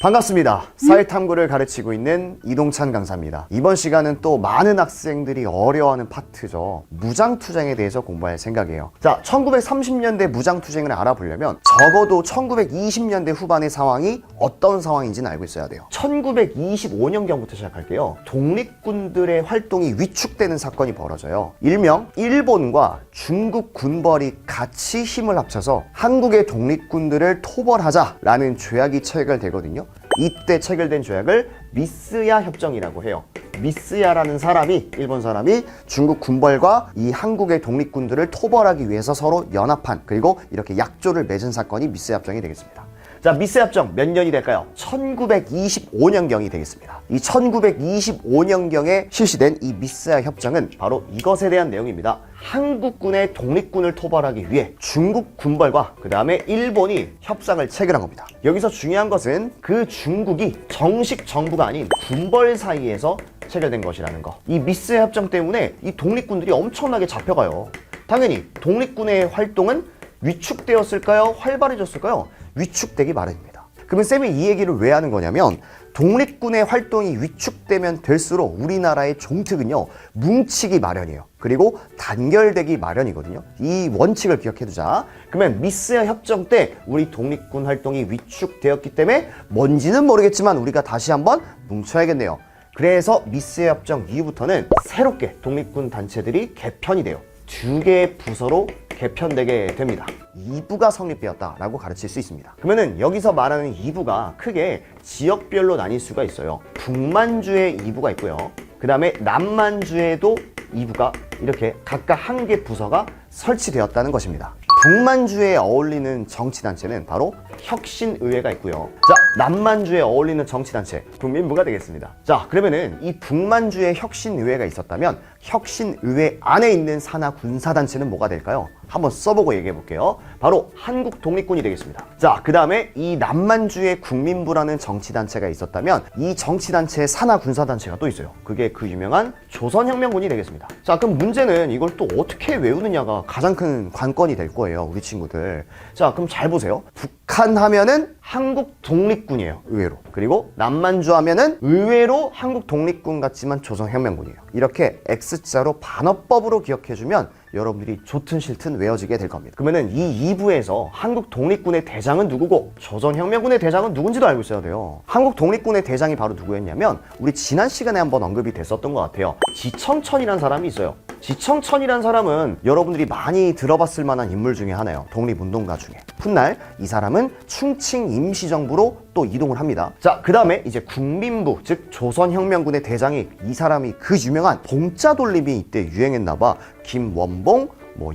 반갑습니다. 사회탐구를 가르치고 있는 이동찬 강사입니다. 이번 시간은 또 많은 학생들이 어려워하는 파트죠. 무장투쟁에 대해서 공부할 생각이에요. 자, 1930년대 무장투쟁을 알아보려면 적어도 1920년대 후반의 상황이 어떤 상황인지는 알고 있어야 돼요. 1925년경부터 시작할게요. 독립군들의 활동이 위축되는 사건이 벌어져요. 일명 일본과 중국 군벌이 같이 힘을 합쳐서 한국의 독립군들을 토벌하자라는 조약이 체결되거든요. 이때 체결된 조약을 미스야 협정이라고 해요. 미스야라는 사람이, 일본 사람이 중국 군벌과 이 한국의 독립군들을 토벌하기 위해서 서로 연합한, 그리고 이렇게 약조를 맺은 사건이 미스야 협정이 되겠습니다. 자, 미스야 협정 몇 년이 될까요? 1925년경이 되겠습니다. 이 1925년경에 실시된 이 미스야 협정은 바로 이것에 대한 내용입니다. 한국군의 독립군을 토벌하기 위해 중국 군벌과 그 다음에 일본이 협상을 체결한 겁니다. 여기서 중요한 것은 그 중국이 정식 정부가 아닌 군벌 사이에서 체결된 것이라는 거. 이 미스야 협정 때문에 이 독립군들이 엄청나게 잡혀가요. 당연히 독립군의 활동은 위축되었을까요? 활발해졌을까요? 위축되기 마련입니다. 그러면 쌤이 이 얘기를 왜 하는 거냐면, 독립군의 활동이 위축되면 될수록 우리나라의 종특은요, 뭉치기 마련이에요. 그리고 단결되기 마련이거든요. 이 원칙을 기억해두자. 그러면 미스야 협정 때 우리 독립군 활동이 위축되었기 때문에 뭔지는 모르겠지만 우리가 다시 한번 뭉쳐야겠네요. 그래서 미스야 협정 이후부터는 새롭게 독립군 단체들이 개편이 돼요. 두 개의 부서로 개편되게 됩니다. 2부가 성립되었다라고 가르칠 수 있습니다. 그러면은 여기서 말하는 2부가 크게 지역별로 나뉠 수가 있어요. 북만주에 2부가 있고요. 그 다음에 남만주에도 2부가 이렇게 각각 한 개 부서가 설치되었다는 것입니다. 북만주에 어울리는 정치단체는 바로 혁신의회가 있고요. 자, 남만주에 어울리는 정치단체 국민부가 되겠습니다. 자, 그러면은 이 북만주에 혁신의회가 있었다면 혁신의회 안에 있는 산하 군사단체는 뭐가 될까요? 한번 써보고 얘기해 볼게요. 바로 한국 독립군이 되겠습니다. 자, 그 다음에 이 남만주에 국민부라는 정치단체가 있었다면 이 정치단체의 산하 군사단체가 또 있어요. 그게 그 유명한 조선혁명군이 되겠습니다. 자, 그럼 문제는 이걸 또 어떻게 외우느냐가 가장 큰 관건이 될 거예요, 우리 친구들. 자, 그럼 잘 보세요. 북한 하면은 한국 독립군이에요, 의외로. 그리고 남만주 하면은 의외로 한국 독립군 같지만 조선혁명군이에요. 이렇게 X자로 반어법으로 기억해주면 여러분들이 좋든 싫든 외워지게 될 겁니다. 그러면은 이 2부에서 한국 독립군의 대장은 누구고 조선혁명군의 대장은 누군지도 알고 있어야 돼요. 한국 독립군의 대장이 바로 누구였냐면 우리 지난 시간에 한번 언급이 됐었던 것 같아요. 지청천이라는 사람이 있어요. 지청천이라는 사람은 여러분들이 많이 들어봤을 만한 인물 중에 하나예요. 독립운동가 중에. 훗날 이 사람은 충칭 임시정부로 또 이동을 합니다. 자, 그 다음에 이제 국민부, 즉 조선혁명군의 대장이 이 사람이 그 유명한 봉자 돌림이 이때 유행했나봐. 김원봉,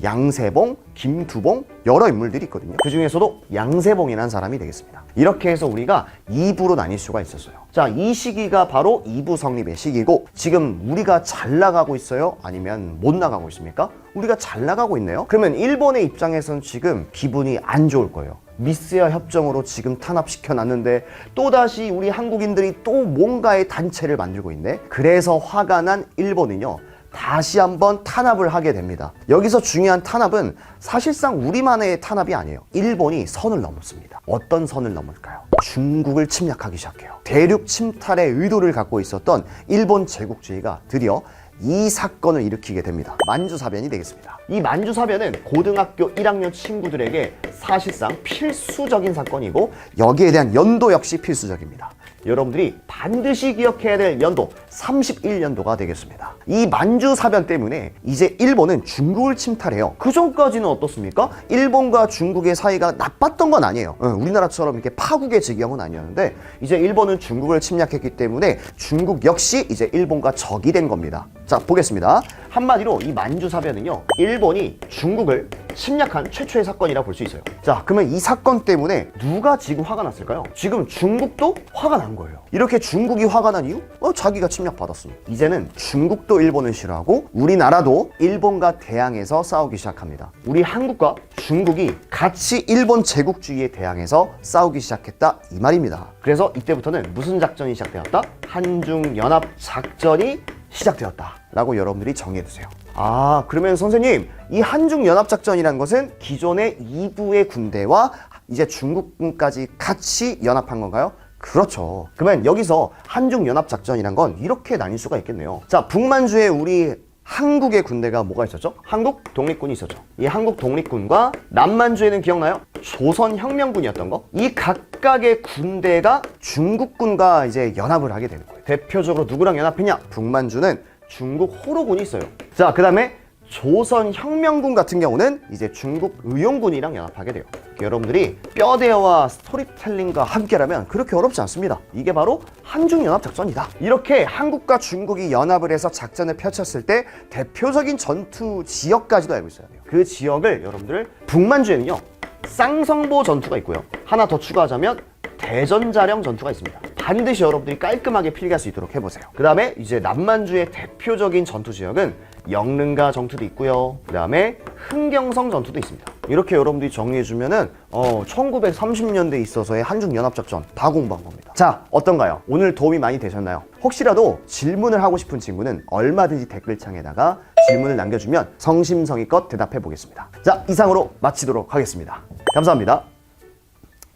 양세봉, 김두봉, 여러 인물들이 있거든요. 그 중에서도 양세봉이라는 사람이 되겠습니다. 이렇게 해서 우리가 2부로 나뉠 수가 있었어요. 자, 이 시기가 바로 2부 성립의 시기고, 지금 우리가 잘 나가고 있어요? 아니면 못 나가고 있습니까? 우리가 잘 나가고 있네요. 그러면 일본의 입장에서는 지금 기분이 안 좋을 거예요. 미스야 협정으로 지금 탄압시켜놨는데 또다시 우리 한국인들이 또 뭔가의 단체를 만들고 있네. 그래서 화가 난 일본은요, 다시 한번 탄압을 하게 됩니다. 여기서 중요한 탄압은 사실상 우리만의 탄압이 아니에요. 일본이 선을 넘었습니다. 어떤 선을 넘을까요? 중국을 침략하기 시작해요. 대륙 침탈의 의도를 갖고 있었던 일본 제국주의가 드디어 이 사건을 일으키게 됩니다. 만주사변이 되겠습니다. 이 만주사변은 고등학교 1학년 친구들에게 사실상 필수적인 사건이고, 여기에 대한 연도 역시 필수적입니다. 여러분들이 반드시 기억해야 될 연도 31년도가 되겠습니다. 이 만주사변 때문에 이제 일본은 중국을 침탈해요. 그 전까지는 어떻습니까? 일본과 중국의 사이가 나빴던 건 아니에요. 우리나라처럼 이렇게 파국의 지경은 아니었는데, 이제 일본은 중국을 침략했기 때문에 중국 역시 이제 일본과 적이 된 겁니다. 자, 보겠습니다. 한마디로 이 만주사변은요, 일본이 중국을 침략한 최초의 사건이라 볼 수 있어요. 자, 그러면 이 사건 때문에 누가 지금 화가 났을까요? 지금 중국도 화가 난 거예요. 이렇게 중국이 화가 난 이유? 자기가 침략받았으니. 이제는 중국도 일본을 싫어하고 우리나라도 일본과 대항해서 싸우기 시작합니다. 우리 한국과 중국이 같이 일본 제국주의에 대항해서 싸우기 시작했다, 이 말입니다. 그래서 이때부터는 무슨 작전이 시작되었다? 한중연합작전이 시작되었다 라고 여러분들이 정리해두세요. 아, 그러면 선생님, 이 한중연합작전이라는 것은 기존의 2부의 군대와 이제 중국군까지 같이 연합한 건가요? 그렇죠. 그러면 여기서 한중연합작전이란 건 이렇게 나뉠 수가 있겠네요. 자, 북만주에 우리 한국의 군대가 뭐가 있었죠? 한국 독립군이 있었죠. 이 한국 독립군과 남만주에는 기억나요? 조선혁명군이었던 거. 이 각각의 군대가 중국군과 이제 연합을 하게 되는 거예요. 대표적으로 누구랑 연합했냐? 북만주는 중국 호로군이 있어요. 자, 그 다음에 조선혁명군 같은 경우는 이제 중국 의용군이랑 연합하게 돼요. 여러분들이 뼈대와 스토리텔링과 함께라면 그렇게 어렵지 않습니다. 이게 바로 한중연합작전이다. 이렇게 한국과 중국이 연합을 해서 작전을 펼쳤을 때 대표적인 전투 지역까지도 알고 있어야 돼요. 그 지역을 여러분들 북만주에는요 쌍성보 전투가 있고요. 하나 더 추가하자면 대전자령 전투가 있습니다. 반드시 여러분들이 깔끔하게 필기할 수 있도록 해보세요. 그 다음에 이제 남만주의 대표적인 전투 지역은 영릉가 전투도 있고요. 그 다음에 흥경성 전투도 있습니다. 이렇게 여러분들이 정리해주면은 1930년대에 있어서의 한중연합작전 다 공부한 겁니다. 자, 어떤가요? 오늘 도움이 많이 되셨나요? 혹시라도 질문을 하고 싶은 친구는 얼마든지 댓글창에다가 질문을 남겨주면 성심성의껏 대답해 보겠습니다. 자, 이상으로 마치도록 하겠습니다. 감사합니다.